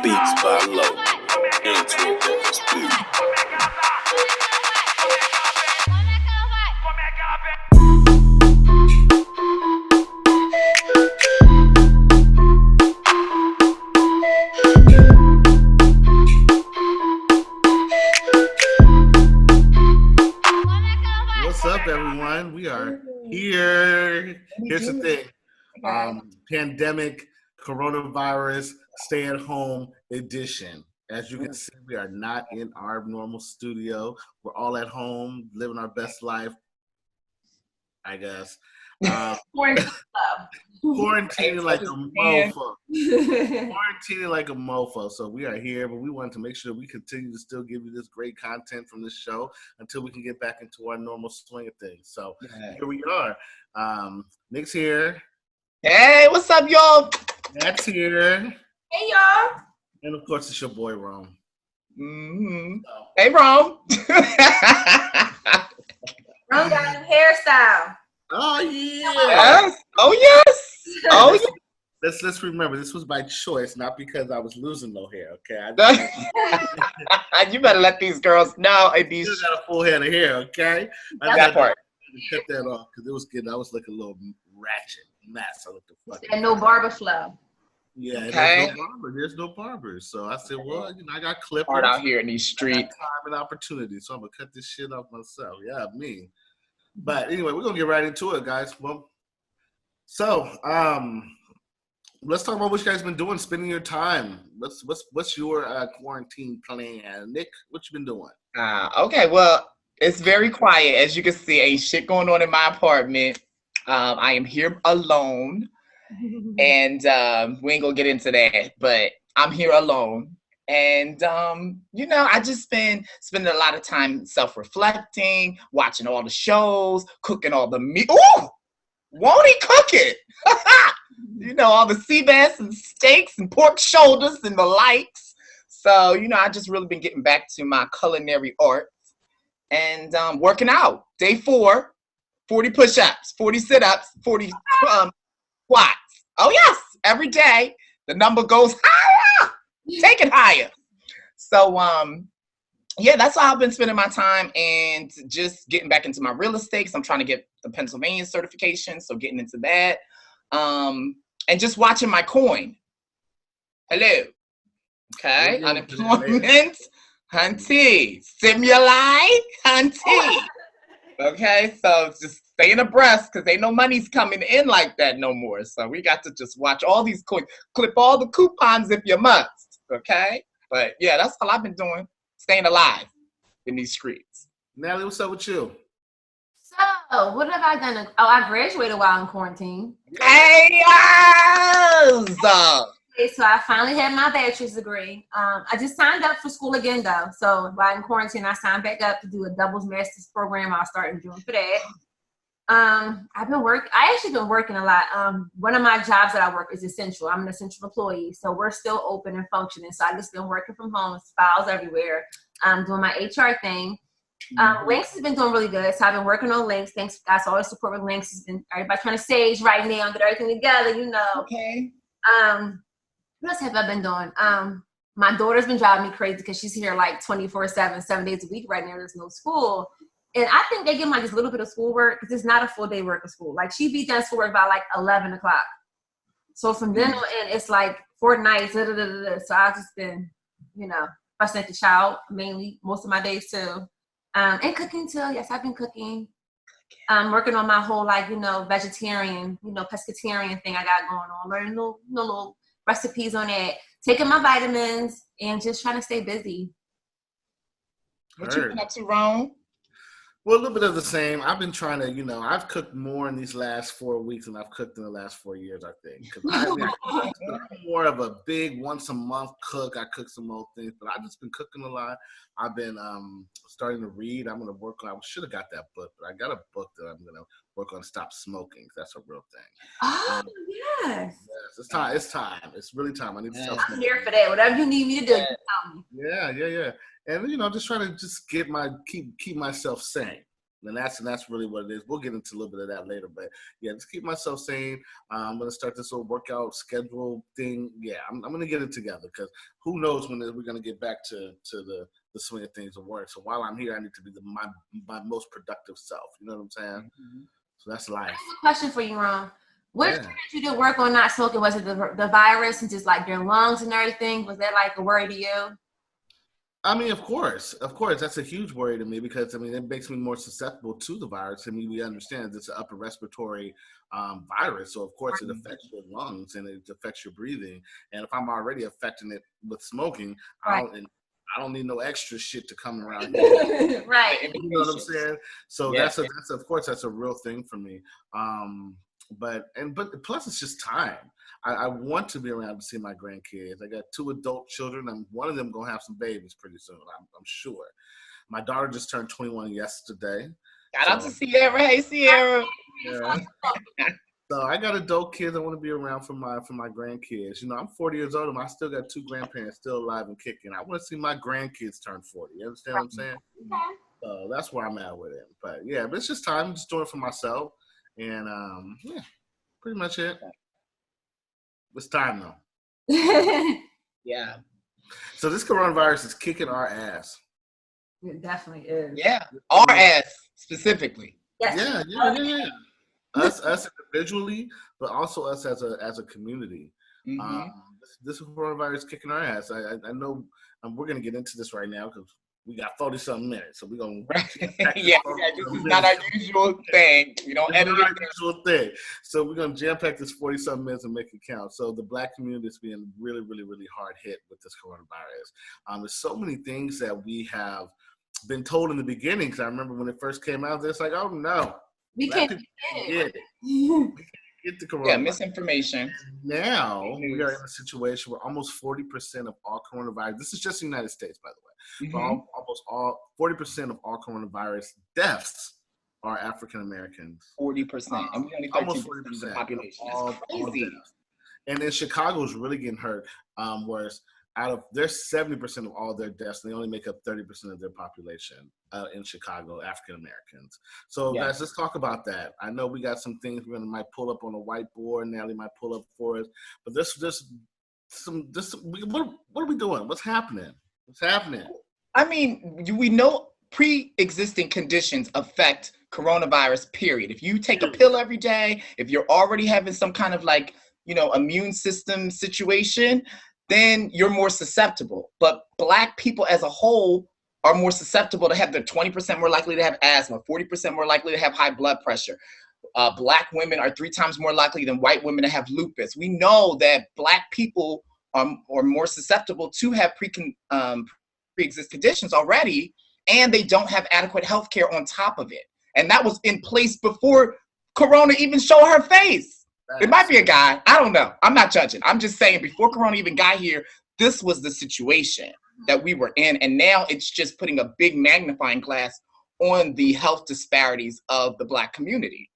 Beats by Low. Into the speed. What's up, everyone? We are here. Here's the thing. Pandemic, coronavirus, stay-at-home edition. As you can see, we are not in our normal studio. We're all at home, living our best life, I guess. Quarantining like a mofo. Quarantining like a mofo. So we are here, but we wanted to make sure we continue to still give you this great content from this show until we can get back into our normal swing of things. So here we are. Nick's here. Hey, what's up, y'all? Matt's here. Hey, y'all. And of course, it's your boy, Rome. Mm-hmm. Hey, Rome. Rome got a new hairstyle. Oh, yeah. Yes. Oh, yes. Oh, yes. Let's remember, this was by choice, not because I was losing no hair, okay? You better let these girls know. I still got a full head of hair, okay? That part. Cut that off because I was looking a little ratchet mess. I looked the fuck. And no barber flow. Yeah, okay. There's no barber. So I said, well, I got clippers. Hard out here in these streets. Time and opportunity, so I'm gonna cut this shit off myself. Yeah, me. But anyway, we're gonna get right into it, guys. Well, so let's talk about what you guys been doing, spending your time. What's your quarantine plan, Nick? What you been doing? Okay, well, it's very quiet. As you can see, ain't shit going on in my apartment. I am here alone, and we ain't gonna get into that, but I'm here alone. And, I just been spending a lot of time self-reflecting, watching all the shows, cooking all the meat. Ooh! Won't he cook it? All the sea bass and steaks and pork shoulders and the likes. So, I just really been getting back to my culinary arts and working out. Day 4, 40 push-ups, 40 sit-ups, 40 squats. Oh, yes, every day the number goes higher. Take it higher. So, that's how I've been spending my time and just getting back into my real estate. So I'm trying to get the Pennsylvania certification. So getting into that. And just watching my coin. Hello. Okay. Unemployment. Hunty. Stimuli. Hunty. Okay. So just staying abreast because ain't no money's coming in like that no more. So we got to just watch all these coins. Clip all the coupons if you must. Okay, but yeah, that's all I've been doing, staying alive in these streets. Natalie, what's up with you? So, what have I done? Oh, I graduated while in quarantine. Hey, yes! Okay, so I finally had my bachelor's degree. I just signed up for school again, though. So while in quarantine, I signed back up to do a doubles master's program. I'll start in June for that. I actually been working a lot. One of my jobs that I work is essential. I'm an essential employee, so we're still open and functioning. So I just been working from home, files everywhere. Doing my HR thing. Links has been doing really good. So I've been working on Links. Thanks guys for all the support with Links. Has been everybody trying to stage right now and get everything together, Okay. What else have I been doing? My daughter's been driving me crazy because she's here like 24/7, 7 days a week right now. There's no school. And I think they give me like just a little bit of schoolwork because it's not a full day work of school. Like she be done schoolwork by like 11 o'clock. So from then on in, it's like 4 nights. So I've just been, fussing at the child mainly most of my days too. And cooking too. Yes, I've been cooking. Working on my whole vegetarian, pescatarian thing I got going on. Learning little recipes on it. Taking my vitamins and just trying to stay busy. What you been up to, Rome? Well, a little bit of the same. I've been trying to, I've cooked more in these last 4 weeks than I've cooked in the last 4 years, I think. Because I'm more of a big once-a-month cook. I cook some old things, but I've just been cooking a lot. I've been starting to read. I'm going to work on, I should have got that book, but I got a book that I'm going to work on, Stop Smoking. That's a real thing. Oh, yes. Yes, it's time. It's really time. I need to stop smoking. I'm here for that. Whatever you need me to do, you tell me. Yeah. And just trying to just keep myself sane. And that's really what it is. We'll get into a little bit of that later, but yeah, just keep myself sane. I'm gonna start this little workout schedule thing. Yeah, I'm gonna get it together because who knows when we're gonna get back to the swing of things and work. So while I'm here, I need to be my most productive self. You know what I'm saying? Mm-hmm. So that's life. I have a question for you, Ron. What did you do work on not smoking? Was it the virus and just like your lungs and everything? Was that like a worry to you? I mean, of course, that's a huge worry to me because, I mean, it makes me more susceptible to the virus. I mean, we understand it's an upper respiratory virus, so of course it affects your lungs and it affects your breathing. And if I'm already affecting it with smoking, I don't need no extra shit to come around here. Right. You know what I'm saying? So that's of course that's a real thing for me. But plus it's just time. I want to be around to see my grandkids. I got 2 adult children, and one of them gonna have some babies pretty soon. I'm sure. My daughter just turned 21 yesterday. Shout out to Sierra. Hey, Sierra. Yeah. So I got adult kids. I want to be around for my grandkids. You know, I'm 40 years old, and I still got 2 grandparents still alive and kicking. I want to see my grandkids turn 40. You understand what I'm saying? So that's where I'm at with it. But yeah, but it's just time. I'm just doing it for myself, and yeah, pretty much it. It's time though. Yeah. So this coronavirus is kicking our ass. It definitely is. Yeah. Our ass specifically. Yes. Yeah. Us individually, but also us as a community. Mm-hmm. This coronavirus is kicking our ass. I know we're gonna get into this right now because we got 40-something minutes, so we're gonna. Yeah, this is not our usual thing. We don't edit our usual thing, so we're gonna jam pack this 40-something minutes and make it count. So the Black community is being really, really, really hard hit with this coronavirus. There's so many things that we have been told in the beginning. Because I remember when it first came out, it's like, oh no, we can't get it. We can't get the coronavirus. Yeah, misinformation. Now we are in a situation where almost 40% of all coronavirus. This is just the United States, by the way. Mm-hmm. Almost all 40% of all coronavirus deaths are African Americans. 40%, and we only 13% almost 40% of the population. All deaths. And then Chicago is really getting hurt. Whereas out of their 70% of all their deaths, they only make up 30% of their population in Chicago, African Americans. So guys, let's talk about that. I know we got some things we might pull up on a whiteboard. Natalie might pull up for us. But what are we doing? What's happening? What's happening? I mean, we know pre-existing conditions affect coronavirus, period. If you take a pill every day, if you're already having some kind of like, immune system situation, then you're more susceptible. But Black people as a whole are more susceptible to have, they're 20% more likely to have asthma, 40% more likely to have high blood pressure. Black women are 3 times more likely than white women to have lupus. We know that Black people are more susceptible to have pre-existing conditions already, and they don't have adequate health care on top of it. And that was in place before Corona even showed her face. It might be a guy. I don't know. I'm not judging. I'm just saying before Corona even got here, this was the situation that we were in. And now it's just putting a big magnifying glass on the health disparities of the Black community.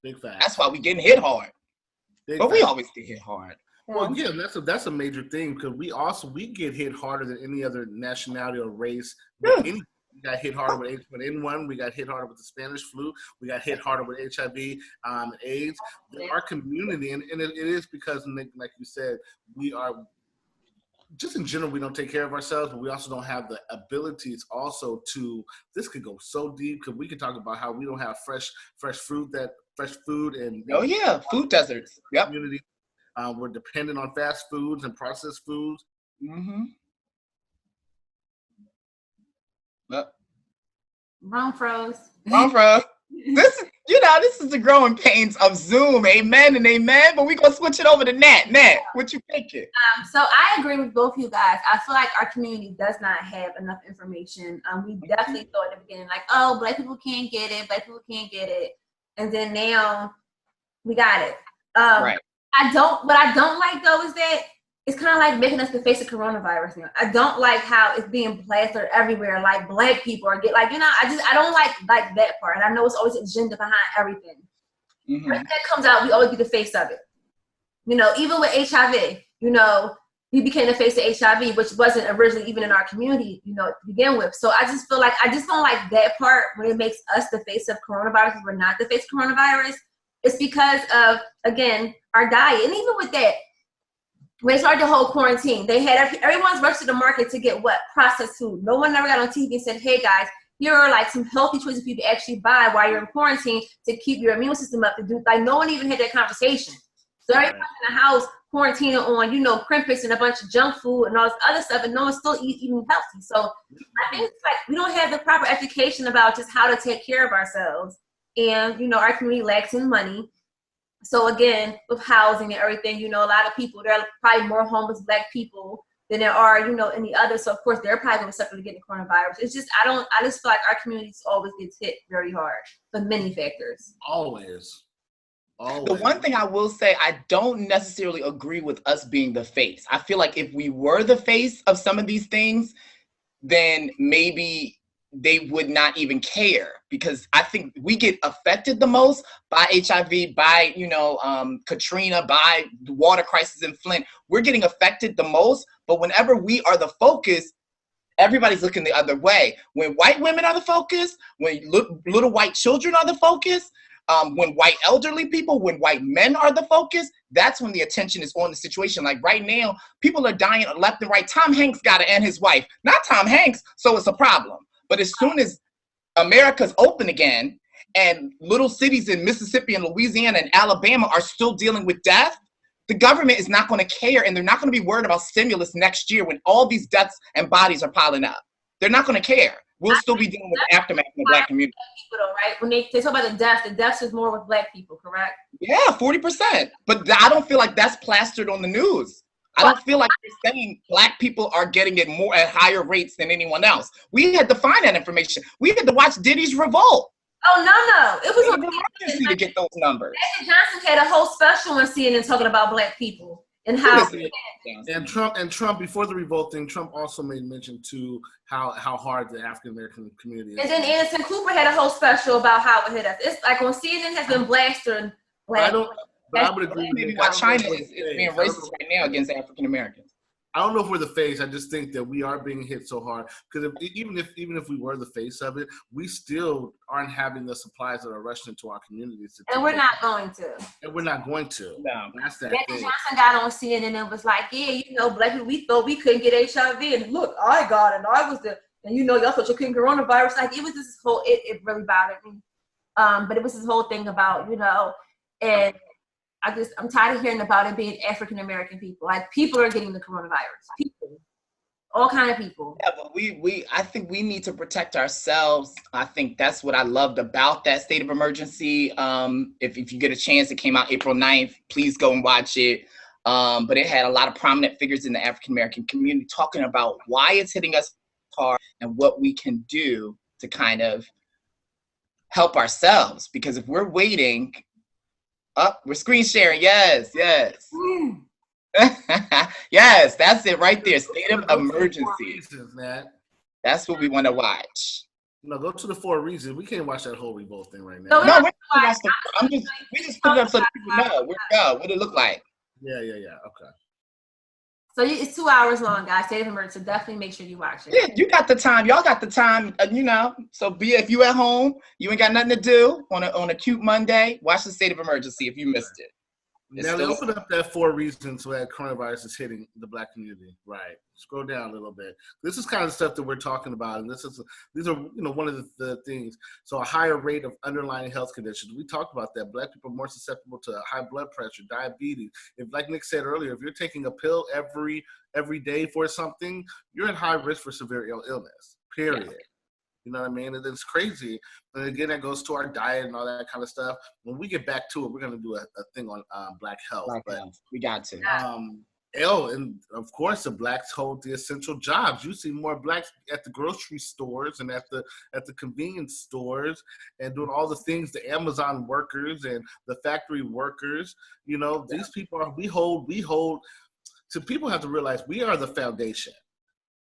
Big fact. That's why we getting hit hard. But we always get hit hard. Well, yeah, that's a major thing because we get hit harder than any other nationality or race. We got hit harder with H1N1. We got hit harder with the Spanish flu. We got hit harder with HIV, AIDS. Our community, and it is because, like you said, we are just in general, we don't take care of ourselves, but we also don't have the abilities also to. This could go so deep because we could talk about how we don't have fresh food and food deserts. Yep. Community. We're dependent on fast foods and processed foods. Mm-hmm. Wrong froze. This is the growing pains of Zoom. Amen and amen. But we're going to switch it over to Nat. Nat, what you thinking? So I agree with both you guys. I feel like our community does not have enough information. We definitely thought at the beginning, like, oh, Black people can't get it. Black people can't get it. And then now we got it. Right. What I don't like though is that it's kind of like making us the face of coronavirus now. I don't like how it's being plastered everywhere. Like Black people are I don't like that part. And I know it's always agenda behind everything. Mm-hmm. When that comes out, we always be the face of it. Even with HIV, we became the face of HIV, which wasn't originally even in our community, you know, to begin with. So I just feel like I just don't like that part when it makes us the face of coronavirus because we're not the face of coronavirus. It's because of, again, our diet. And even with that, when they started the whole quarantine, they had everyone's rushed to the market to get what? Processed food. No one ever got on TV and said, hey guys, here are like some healthy choices for you to actually buy while you're in quarantine to keep your immune system up to do. Like no one even had that conversation. So everyone's in the house quarantining on, you know, crimpets and a bunch of junk food and all this other stuff, and no one's still eating healthy. So I think it's like we don't have the proper education about just how to take care of ourselves. And, you know, our community lacks in money. So again, with housing and everything, you know, a lot of people, there are probably more homeless Black people than there are, you know, any other. So of course they're probably going to suffer to get the coronavirus. It's just, I just feel like our community always gets hit very hard for many factors. Always. The one thing I will say, I don't necessarily agree with us being the face. I feel like if we were the face of some of these things, then maybe they would not even care, because I think we get affected the most by HIV, by, you know, Katrina, by the water crisis in Flint. We're getting affected the most, but whenever we are the focus, everybody's looking the other way. When white women are the focus, when little white children are the focus, when white elderly people, when white men are the focus, that's when the attention is on the situation. Like right now, people are dying left and right. Tom Hanks got it and his wife, not Tom Hanks, so it's a problem. But as soon as America's open again and little cities in Mississippi and Louisiana and Alabama are still dealing with death, the government is not going to care, and they're not going to be worried about stimulus next year when all these deaths and bodies are piling up. They're not going to care. We'll still be dealing with the aftermath in the Black community. People though, right? When they talk about the deaths is more with Black people, correct? Yeah, 40%. But I don't feel like that's plastered on the news. I don't feel like they're saying Black people are getting it more at higher rates than anyone else. We had to find that information. We had to watch Diddy's Revolt. Oh, no. It was an emergency to get those numbers. Magic Johnson had a whole special on CNN talking about Black people and how. And Trump, before the revolt thing, Trump also made mention to how hard the African American community is. And then Anderson Cooper had a whole special about how it hit us. It's like on CNN has been blasted. But I would agree with you. Why China is being racist right now against African Americans. I don't know if we're the face. I just think that we are being hit so hard because even if we were the face of it, we still aren't having the supplies that are rushing into our communities. And we're not going to. And we're not going to. No. That's that Magic thing. Johnson got on CNN and was like, yeah, you know, Black people, we thought we couldn't get HIV. And look, I got it. And I was and you know, y'all thought you couldn't get coronavirus. Like, it was this whole, it really bothered me. But it was this whole thing about, you know, and I'm tired of hearing about it being African American people. Like, people are getting the coronavirus. People, all kind of people. Yeah, but I think we need to protect ourselves. I think that's what I loved about that state of emergency. If you get a chance, it came out April 9th. Please go and watch it. But it had a lot of prominent figures in the African American community talking about why it's hitting us hard and what we can do to kind of help ourselves. Because if we're waiting. We're screen sharing. Yes. Yes, that's it right there. State of emergency. That's what we want to watch. No, go to the 4 reasons. We can't watch that whole revolt thing right now. No, we just put it up so that people know. Where'd it go? What it look like? Yeah. Okay. So it's 2 hours long, guys. State of emergency. So definitely make sure you watch it. Yeah, you got the time. Y'all got the time. You know. So if you at home, you ain't got nothing to do on a cute Monday, watch the state of emergency if you missed it. Now they open up that 4 reasons why coronavirus is hitting the Black community. Right. Scroll down a little bit. This is kind of the stuff that we're talking about, and these are one of the things. So a higher rate of underlying health conditions. We talked about that. Black people are more susceptible to high blood pressure, diabetes. If, like Nick said earlier, if you're taking a pill every day for something, you're at high risk for severe illness. Period. Yeah. You know what I mean? And it's crazy. And again, that goes to our diet and all that kind of stuff. When we get back to it, we're going to do a thing on Black health. We got to. And of course, the Blacks hold the essential jobs. You see more Blacks at the grocery stores and at the convenience stores and doing all the things, the Amazon workers and the factory workers. You know, these people we hold. So people have to realize we are the foundation.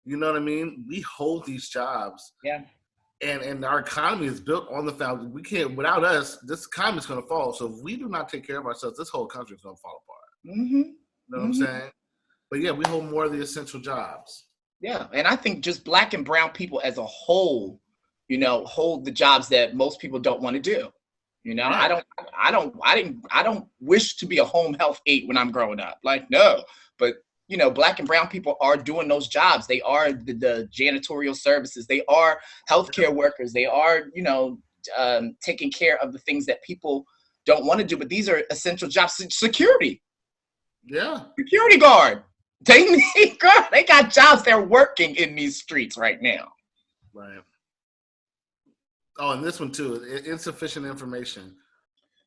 You know what I mean? We hold these jobs. Yeah. And our economy is built on the foundation. We can't, without us, this economy is going to fall. So if we do not take care of ourselves, this whole country is going to fall apart. Mm-hmm. You know what I'm saying? But yeah, we hold more of the essential jobs. Yeah, and I think just Black and brown people as a whole, hold the jobs that most people don't want to do. Right. I don't wish to be a home health aide when I'm growing up. Like, no, but Black and brown people are doing those jobs. They are the janitorial services. They are healthcare workers. They are, taking care of the things that people don't want to do. But these are essential jobs. Security. Yeah. Security guard. They got jobs. They're working in these streets right now. Right. Oh, and this one too, insufficient information.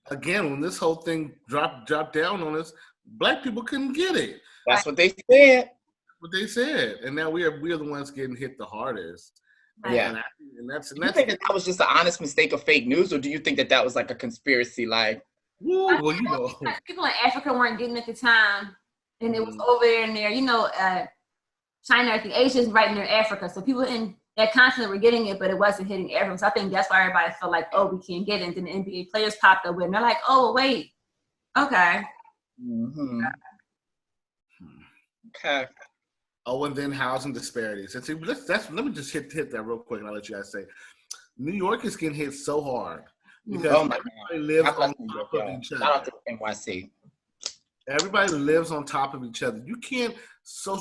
Again, when this whole thing dropped down on us, Black people couldn't get it. That's what they said. What they said, and now we are the ones getting hit the hardest. Yeah. And that's Do you think that was just an honest mistake of fake news, or do you think that was like a conspiracy? Like, well, people in Africa weren't getting it at the time, and it was over there and there. China, I think Asia is right near Africa, so people in that continent were getting it, but it wasn't hitting everyone. So I think that's why everybody felt like, oh, we can't get it. And then the NBA players popped up with it, and they're like, oh, wait, okay. Mm-hmm. Okay. Oh, and then housing disparities. And see, let me just hit that real quick, and I'll let you guys say. New York is getting hit so hard because everybody lives on top of each other. Shout out to NYC. Everybody lives on top of each other. You can't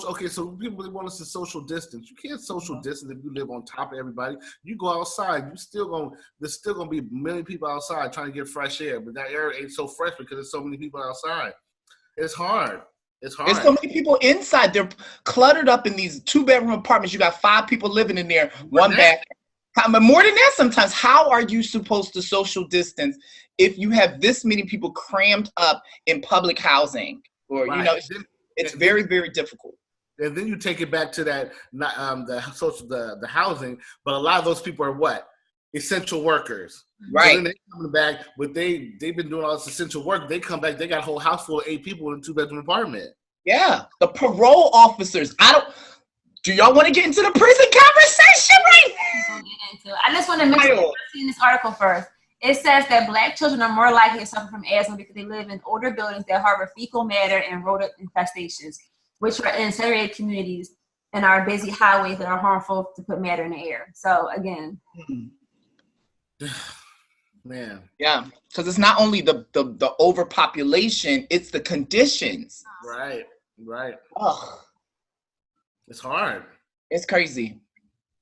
okay, so people really want us to social distance. You can't social distance if you live on top of everybody. You go outside, there's still gonna be a million people outside trying to get fresh air, but that air ain't so fresh because there's so many people outside. It's hard. There's so many people inside. They're cluttered up in these 2-bedroom apartments. You got 5 people living in there, one bathroom. But more than that sometimes. How are you supposed to social distance if you have this many people crammed up in public housing? Or, it's very, very difficult. And then you take it back to that, the housing, but a lot of those people are what? Essential workers. Right. So then they coming back, but they've been doing all this essential work. They come back, they got a whole house full of 8 people in a 2-bedroom apartment. Yeah. The parole officers. Do y'all want to get into the prison conversation right now? I just want to mention, I've seen this article first. It says that Black children are more likely to suffer from asthma because they live in older buildings that harbor fecal matter and rodent infestations, which are in segregated communities and are busy highways that are harmful to put matter in the air. So again. Man. Yeah, because it's not only the overpopulation, it's the conditions. Right. Ugh. It's hard. It's crazy.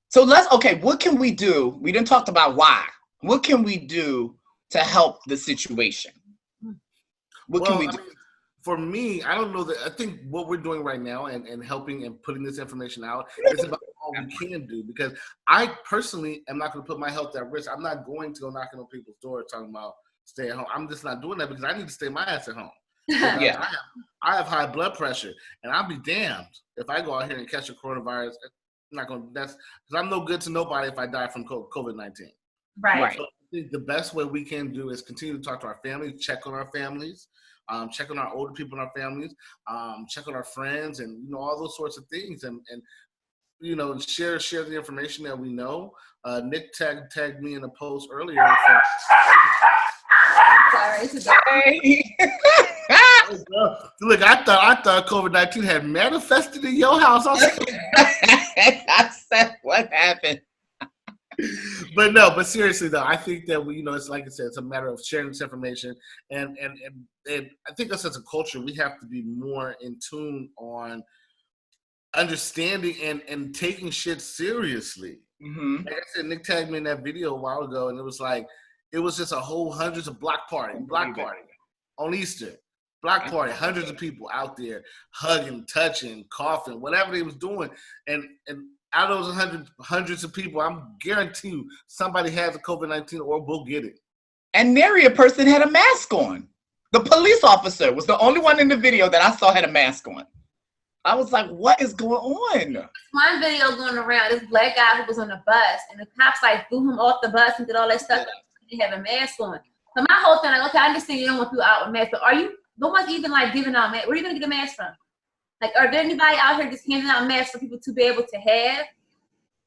So what can we do? We didn't talk about why. What can we do to help the situation? What can we do? For me, I don't know that. I think what we're doing right now and helping and putting this information out is about all we can do, because I personally am not going to put my health at risk. I'm not going to go knocking on people's doors talking about stay at home. I'm just not doing that because I need to stay my ass at home. Yeah. I have high blood pressure, and I'll be damned if I go out here and catch a coronavirus. I'm not going. That's because I'm no good to nobody if I die from COVID-19. Right. So I think the best way we can do is continue to talk to our families, check on our families, check on our older people in our families, check on our friends, and all those sorts of things, and share the information that we know. Nick tagged me in a post earlier. Sorry. Look, I thought COVID-19 had manifested in your house. I said, what happened? But seriously though, I think that we, it's like I said, it's a matter of sharing this information, and I think us as a culture, we have to be more in tune on understanding and taking shit seriously. Mm-hmm. Like I said, Nick tagged me in that video a while ago, and it was just a whole hundreds of block party on Easter. Block party, hundreds of people out there hugging, touching, coughing, whatever they was doing, and out of those hundreds of people, I'm guarantee you somebody has a COVID-19 or will get it. And nary a person had a mask on. The police officer was the only one in the video that I saw had a mask on. I was like, what is going on? One video going around, this Black guy who was on the bus, and the cops threw him off the bus and did all that stuff. He didn't have a mask on. So my whole thing, okay, I understand you don't want people out with masks, but no one's even giving out masks. Where are you gonna get a mask from? Are there anybody out here just handing out masks for people to be able to have?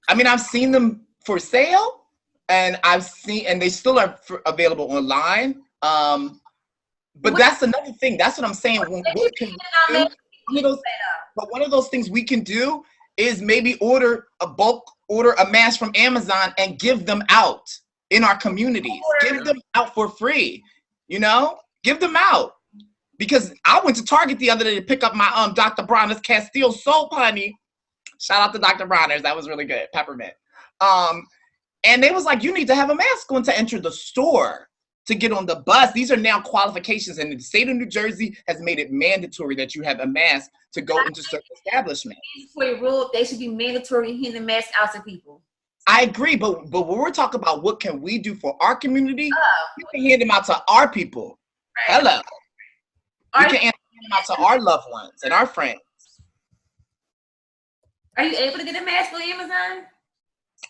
I mean, I've seen them for sale, and they still are available online. But that's another thing. That's what I'm saying. What can we do? one of those things we can do is maybe order a mask from Amazon and give them out in our communities. Give them out for free, give them out. Because I went to Target the other day to pick up my Dr. Bronner's Castile soap, honey. Shout out to Dr. Bronner's. That was really good. Peppermint. And they was like, you need to have a mask on to enter the store to get on the bus. These are now qualifications. And the state of New Jersey has made it mandatory that you have a mask to go into certain establishments. They should be mandatory handing masks out to people. I agree. But when we're talking about what can we do for our community, we can hand them out to our people. Right. Hello. We can hand them out to our loved ones and our friends. Are you able to get a mask on Amazon?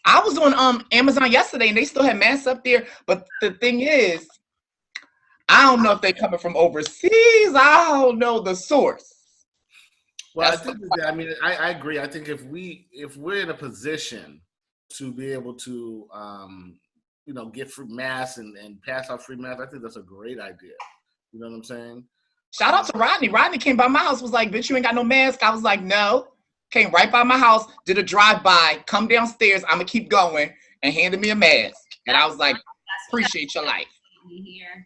I was on Amazon yesterday and they still had masks up there. But the thing is, I don't know if they're coming from overseas. I don't know the source. Well, I agree. I think if we're in a position to be able to, get free masks and pass out free masks, I think that's a great idea. You know what I'm saying? Shout out to Rodney. Rodney came by my house, was like, bitch, you ain't got no mask. I was like, no. Came right by my house, did a drive-by, come downstairs, I'm going to keep going, and handed me a mask. And I was like, appreciate your life.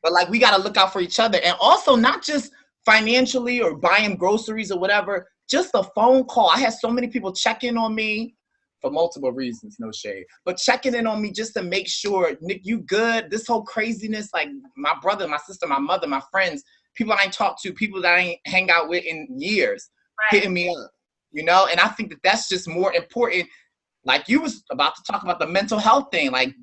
But, like, we got to look out for each other. And also, not just financially or buying groceries or whatever, just a phone call. I had so many people check in on me for multiple reasons, no shade. But checking in on me just to make sure, Nick, you good? This whole craziness, like my brother, my sister, my mother, my friends, people I ain't talked to, people that I ain't hang out with in years, hitting me up. And I think that that's just more important. Like you was about to talk about the mental health thing. Like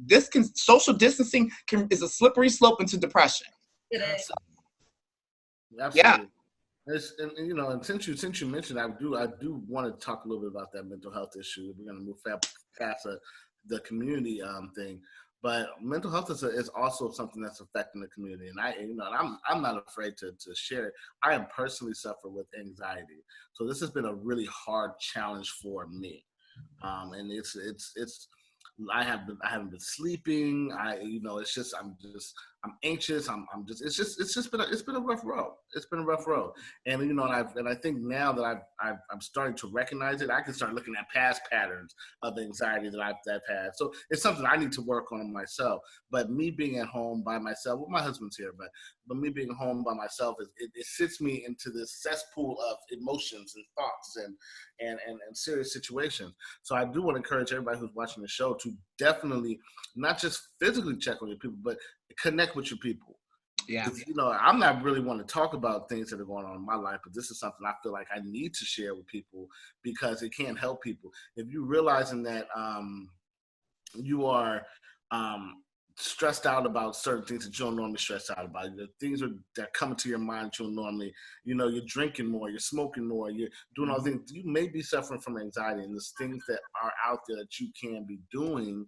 social distancing is a slippery slope into depression. It is. Absolutely. Yeah. And since you mentioned, I do want to talk a little bit about that mental health issue. We're going to move past the community thing, but mental health is also something that's affecting the community. And I'm not afraid to share it. I am personally suffer with anxiety, so this has been a really hard challenge for me. And it's I haven't been sleeping. I'm anxious. It's been a rough road. It's been a rough road. And I think now that I'm starting to recognize it, I can start looking at past patterns of anxiety that I've had. So it's something I need to work on myself. But me being at home by myself, well, my husband's here, but me being home by myself, it sits me into this cesspool of emotions and thoughts and serious situations. So I do want to encourage everybody who's watching the show to definitely not just physically check on your people, but connect with your people. Yeah. I'm not really want to talk about things that are going on in my life, but this is something I feel like I need to share with people because it can help people. If you're realizing that you are stressed out about certain things that you don't normally stress out about, the things that come into your mind that you don't normally, you're drinking more, you're smoking more, you're doing all things, you may be suffering from anxiety, and there's things that are out there that you can be doing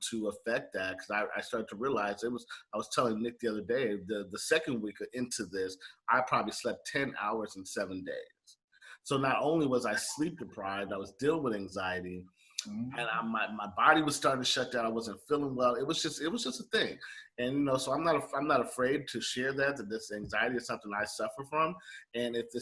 to affect that. Because I started to realize I was telling Nick the other day, the second week into this, I probably slept 10 hours in 7 days. So not only was I sleep deprived, I was dealing with anxiety, and my body was starting to shut down. I wasn't feeling well. It was just a thing. And so I'm not afraid to share that this anxiety is something I suffer from. And if you're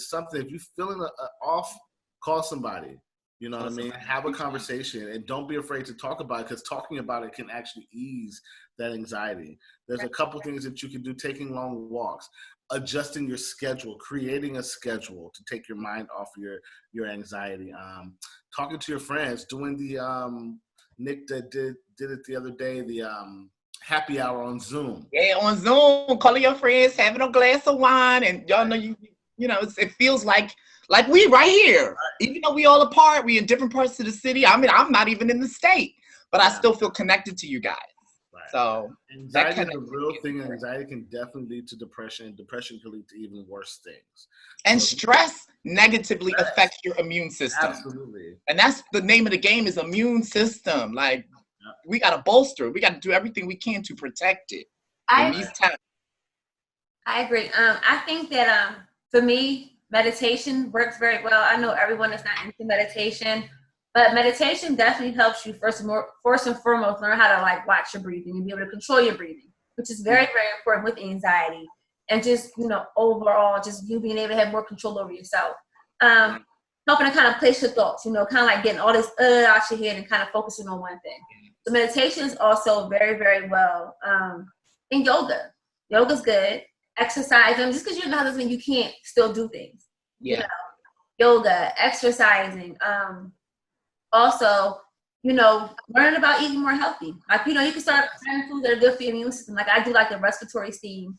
feeling off, call somebody. You know what I mean? Have a conversation and don't be afraid to talk about it, because talking about it can actually ease that anxiety. There's a couple things that you can do: taking long walks, adjusting your schedule, creating a schedule to take your mind off your anxiety, talking to your friends, doing the Nick that did it the other day, the happy hour on Zoom. Yeah, on Zoom, calling your friends, having a glass of wine, and y'all know it feels like we right here. Even though we all apart, we in different parts of the city. I mean, I'm not even in the state, but I still feel connected to you guys. Right. So anxiety is a real thing, and anxiety can definitely lead to depression, and depression can lead to even worse things. And stress negatively affects your immune system. Absolutely. And that's the name of the game, is immune system. Like, we got to bolster it. We got to do everything we can to protect it in these times. I agree. I think that for me, meditation works very well. I know everyone is not into meditation, but meditation definitely helps you first and foremost learn how to watch your breathing and be able to control your breathing, which is very, very important with anxiety. And just, overall, just you being able to have more control over yourself. helping to kind of place your thoughts, kind of like getting all this out your head and kind of focusing on one thing. So meditation is also very, very well. And yoga's good. Exercise, and just because you're not doesn't mean you can't still do things. Yeah. Yoga, exercising, also, learning about eating more healthy. Like, you can start finding foods that are good for your immune system. Like I do like the respiratory steam.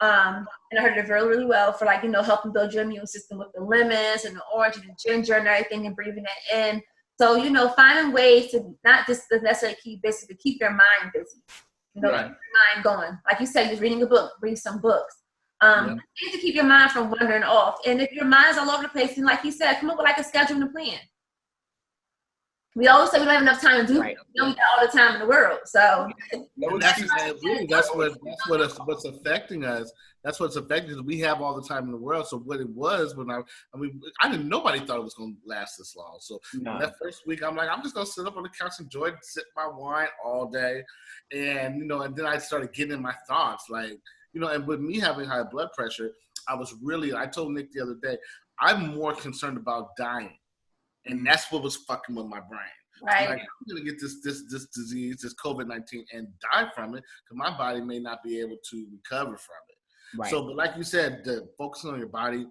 And I heard it really, really well for like, helping build your immune system with the lemons and the orange and the ginger and everything and breathing it in. So, finding ways to not just necessarily keep busy, but keep your mind busy. Keep your mind going. Like you said, you're reading a book, read some books. You need to keep your mind from wandering off. And if your mind's all over the place, and like you said, come up with like a schedule and a plan. We always say we don't have enough time to do it. We don't got all the time in the world. So what's affecting us. That's what's affecting us. We have all the time in the world. So what it was when nobody thought it was going to last this long. So that first week, I'm like, I'm just going to sit up on the couch, enjoy it, sip my wine all day. And, and then I started getting in my thoughts, like, and with me having high blood pressure, I told Nick the other day, I'm more concerned about dying. And that's what was fucking with my brain. Right. Like, I'm going to get this disease, this COVID-19, and die from it because my body may not be able to recover from it. Right. So, but like you said, focusing on your body,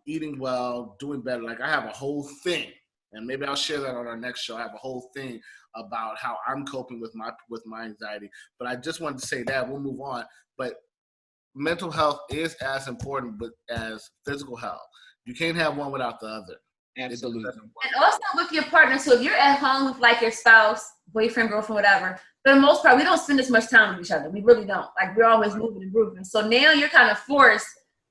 eating well, doing better. Like I have a whole thing, and maybe I'll share that on our next show. I have a whole thing about how I'm coping with my anxiety. But I just wanted to say that. We'll move on. But mental health is as important as physical health. You can't have one without the other. Absolutely. And also with your partner. So if you're at home with like your spouse, boyfriend, girlfriend, whatever, for the most part, we don't spend as much time with each other. We really don't. Like we're always moving and grooving. So now you're kind of forced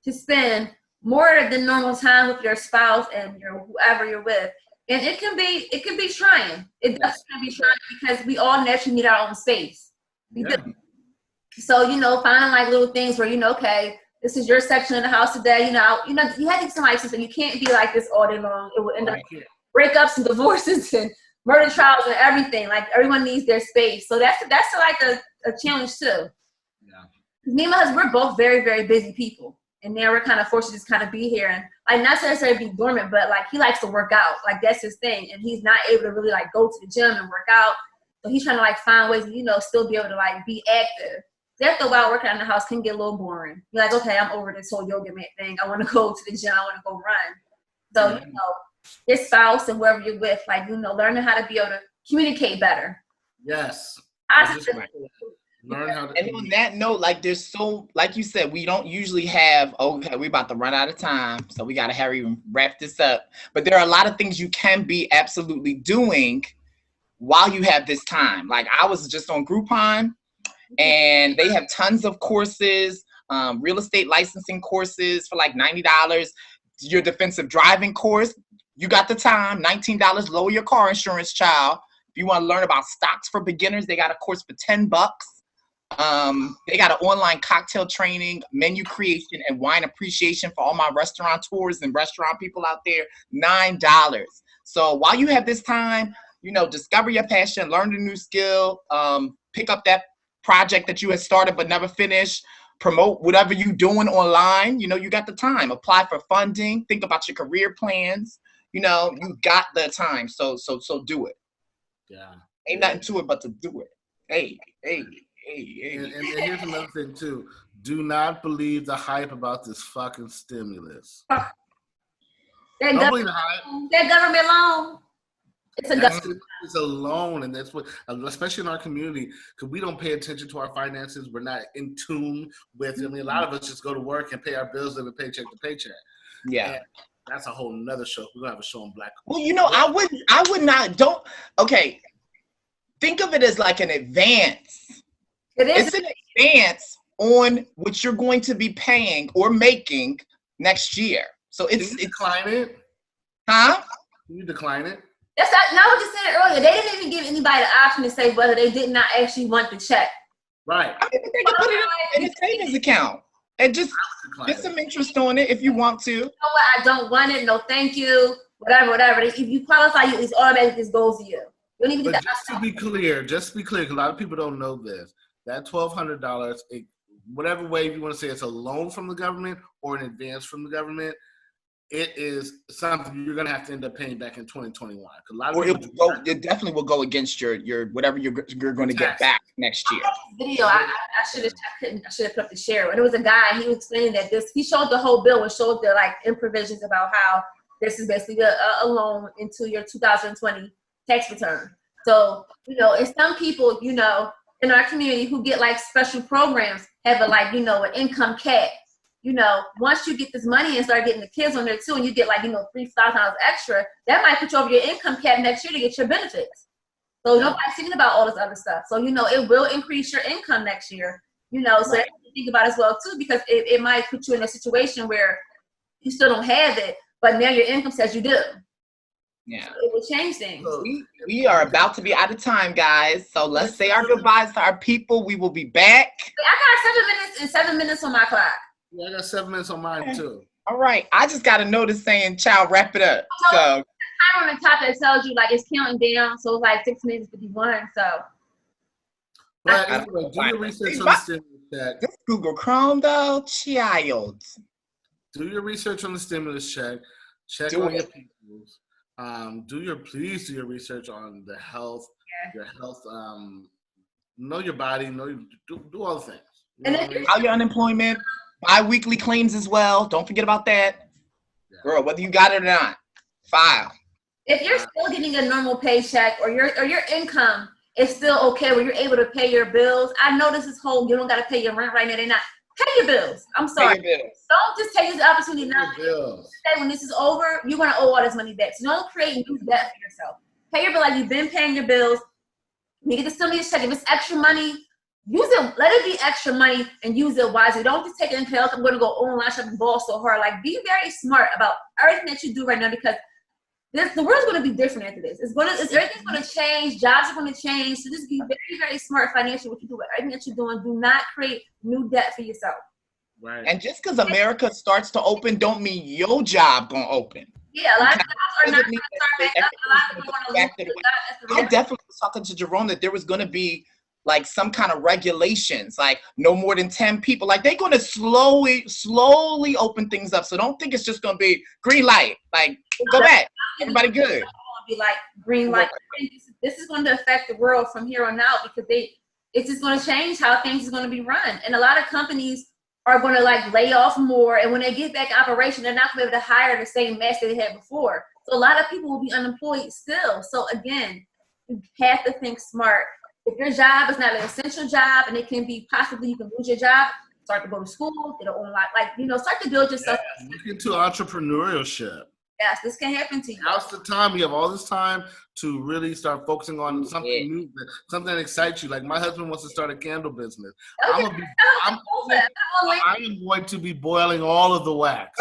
to spend more than normal time with your spouse and whoever you're with. And it can be trying. It does be trying because we all naturally need our own space. We do. So, finding like little things where, okay, this is your section of the house today. You have to get some license, and you can't be like this all day long. It will end up breakups and divorces and murder trials and everything. Like everyone needs their space. So that's like a challenge too. Yeah. Me and my husband, we're both very, very busy people. And now we're kind of forced to just kind of be here and like not necessarily be dormant, but like he likes to work out. Like that's his thing. And he's not able to really like go to the gym and work out. So he's trying to like find ways to, still be able to like be active. After a while, working out in the house can get a little boring. You're like, okay, I'm over this whole yoga thing. I want to go to the gym. I want to go run. So, your spouse and whoever you're with, like, learning how to be able to communicate better. Yes. Learn how to. And on that note, like, there's like you said, we don't usually have, okay, we're about to run out of time. So we got to hurry and wrap this up. But there are a lot of things you can be absolutely doing while you have this time. Like, I was just on Groupon. And they have tons of courses, real estate licensing courses for like $90. Your defensive driving course, you got the time, $19, lower your car insurance, child. If you want to learn about stocks for beginners, they got a course for $10. They got an online cocktail training, menu creation, and wine appreciation for all my restaurateurs and restaurant people out there, $9. So while you have this time, discover your passion, learn a new skill, pick up that project that you had started but never finished, promote whatever you're doing online. You got the time. Apply for funding. Think about your career plans. You got the time. So do it. Yeah. Ain't nothing to it but to do it. Hey. And here's another thing too. Do not believe the hype about this fucking stimulus. Don't believe the hype. That government loan. It's a loan, and that's what, especially in our community, because we don't pay attention to our finances. We're not in tune with. I mean, a lot of us just go to work and pay our bills, live paycheck to paycheck. Yeah, and that's a whole nother show. We're gonna have a show on black. Well, I would not. Don't. Okay, think of it as like an advance. It's an advance on what you're going to be paying or making next year. So it's decline it. Huh? Can you decline it? That's not what you said earlier. They didn't even give anybody the option to say whether they did not actually want the check. Right. I mean, they can put it in a savings account and just get some interest on it if you want to. You know what? I don't want it. No, thank you. Whatever. If you qualify, it's automatically just goes to you. You don't even get that. Just to be clear, because a lot of people don't know this. That $1,200, whatever way you want to say, it's a loan from the government or an advance from the government. it is something you're gonna have to end up paying back in 2021. A lot of Or people it definitely will go against your whatever you're going to get back next year. Video, I should have put up the share. And it was a guy. He was explaining that he showed the whole bill and showed the in provisions about how this is basically a loan into your 2020 tax return. So and some people in our community who get special programs have an income cap. Once you get this money and start getting the kids on there too, and you get $3,000 extra, that might put you over your income cap next year to get your benefits. So nobody's thinking about all this other stuff. So it will increase your income next year. So that's what you think about as well too, because it might put you in a situation where you still don't have it, but now your income says you do. Yeah, so it will change things. We are about to be out of time, guys. So let's say our goodbyes to our people. We will be back. I got 7 minutes on my clock. Yeah, I got 7 minutes on mine too. All right. I just got a notice saying, child, wrap it up. So timer on the top that tells you it's counting down. So it's 6 minutes 51. So but anyway, do your research on the stimulus check. This Google Chrome though, child. Do your research on the stimulus check. Check on your peoples. Please do your research on the health. Your health. Know your body. Do all the things. And file your unemployment. Bi-weekly claims as well. Don't forget about that. Yeah. Girl, whether you got it or not, file. If you're still getting a normal paycheck or your income is still okay where you're able to pay your bills, I know this is whole, you don't got to pay your rent right now. They're not. Pay your bills. I'm sorry. Pay your bills. Don't just take this opportunity now. When this is over, you're going to owe all this money back. So don't create new debt for yourself. Pay your bill like you've been paying your bills. You get the stimulus check. If it's extra money, use it. Let it be extra money and use it wisely. Don't just take it and say, I'm going to go online shop and ball so hard. Be very smart about everything that you do right now, because the world's going to be different after this. Everything's going to change. Jobs are going to change. So just be very, very smart financially what you do. Everything that you're doing, do not create new debt for yourself. Right. And just because America starts to open, don't mean your job going to open. Yeah, a lot of jobs are not going to start back up. A lot of people want to lose their job. I definitely was talking to Jerome that there was going to be some kind of regulations, no more than 10 people. They're going to slowly open things up. So don't think it's just going to be green light. Go back. Everybody good. Be green light. This is going to affect the world from here on out, because it's just going to change how things is going to be run. And a lot of companies are going to lay off more. And when they get back in operation, they're not going to be able to hire the same mass that they had before. So a lot of people will be unemployed still. So again, you have to think smart. If your job is not an essential job and it can be possibly you can lose your job, start to go to school, get an online, start to build yourself. Yeah, look into entrepreneurship. Yes, this can happen to you. Now's the time. You have all this time to really start focusing on something new, something that excites you. My husband wants to start a candle business. I am going to be boiling all of the wax.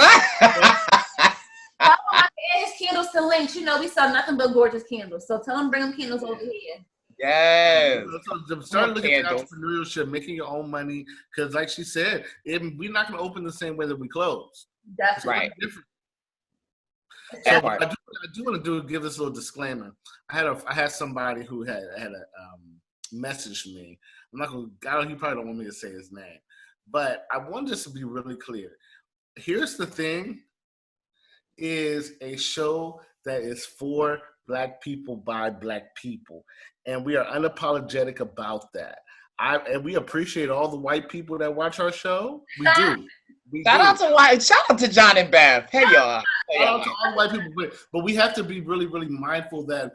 Add his candles to links. We sell nothing but gorgeous candles. So tell them bring them candles over here. Yes. So start looking at entrepreneurship, making your own money, because like she said, we're not going to open the same way that we close. That's right. Different. So I do want to give this little disclaimer. I had somebody who had messaged me. I'm not going to. He probably don't want me to say his name, but I want this to be really clear. Here's the thing: is a show that is for Black people by Black people, and we are unapologetic about that. And we appreciate all the white people that watch our show. We do. Shout out to John and Beth. Hey y'all. Shout out to all the white people, but we have to be really, really mindful that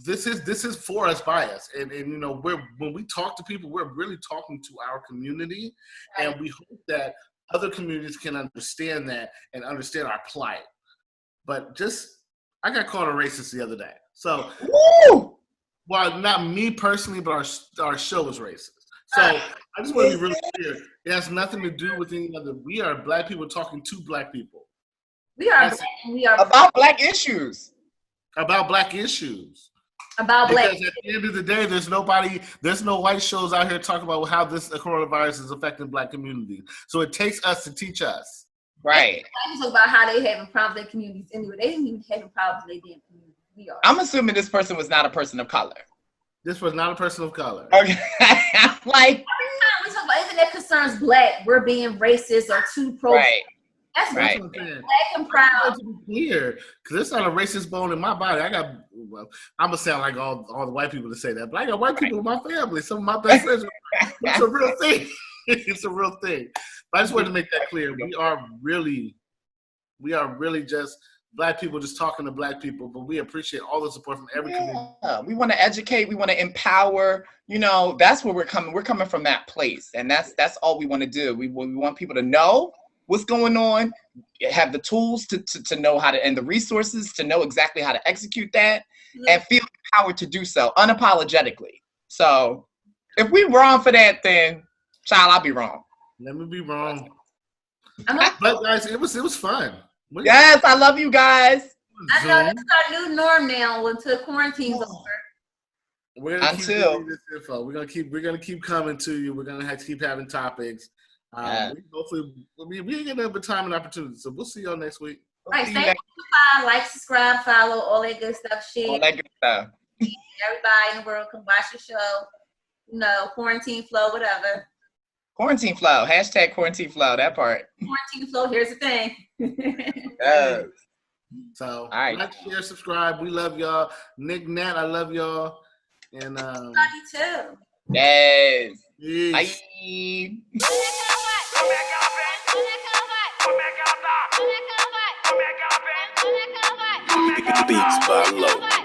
this is for us, by us, and when we talk to people, we're really talking to our community, and we hope that other communities can understand that and understand our plight. But I got called a racist the other day. So, well, not me personally, but our show is racist. So I just want to be really clear. It has nothing to do with any other. We are Black people talking to Black people. We are about Black issues. About Black issues. About Black. Because at the end of the day, there's no white shows out here talking about how this coronavirus is affecting Black communities. So it takes us to teach us. Right. I talk about how they having problems in their communities anyway. They didn't even have problems in their damn communities. We are. I'm assuming this person was not a person of color. This was not a person of color. Okay. Every time we talk about anything that concerns Black, we're being racist or too pro. Right. That's Right. What I'm saying. black and proud. To be clear, because it's not a racist bone in my body. Well, I'm gonna sound like all the white people to say that, but I got white people in my family. Some of my best friends. It's a real thing. It's a real thing. But I just wanted to make that clear. We are really just black people just talking to black people, but we appreciate all the support from every community. We want to educate, we want to empower. You know, that's where we're coming. We're coming from that place, and that's all we want to do. We want people to know what's going on, have the tools to know how to, and the resources to know exactly how to execute that, and feel empowered to do so unapologetically. So if we wrong for that, then child, I'll be wrong. Let me be wrong. But guys, it was fun. Yes, I love you guys. I know this is our new norm now until quarantine's over. We're gonna keep giving you this info. We're gonna keep coming to you. We're gonna have to keep having topics. Hopefully, we ain't getting up time and opportunity. So we'll see y'all next week. All right, thank you. Like, subscribe, follow, all that good stuff. Share. All that good stuff. Everybody in the world can watch the show. You know, quarantine flow, whatever. Quarantine flow. Hashtag quarantine flow. That part. Quarantine flow. Here's the thing. Yes. So, all right. Like, share, subscribe. We love y'all. Nick, Nat, I love y'all. And love you too. Yes. Peace. Bye. Beats by Low.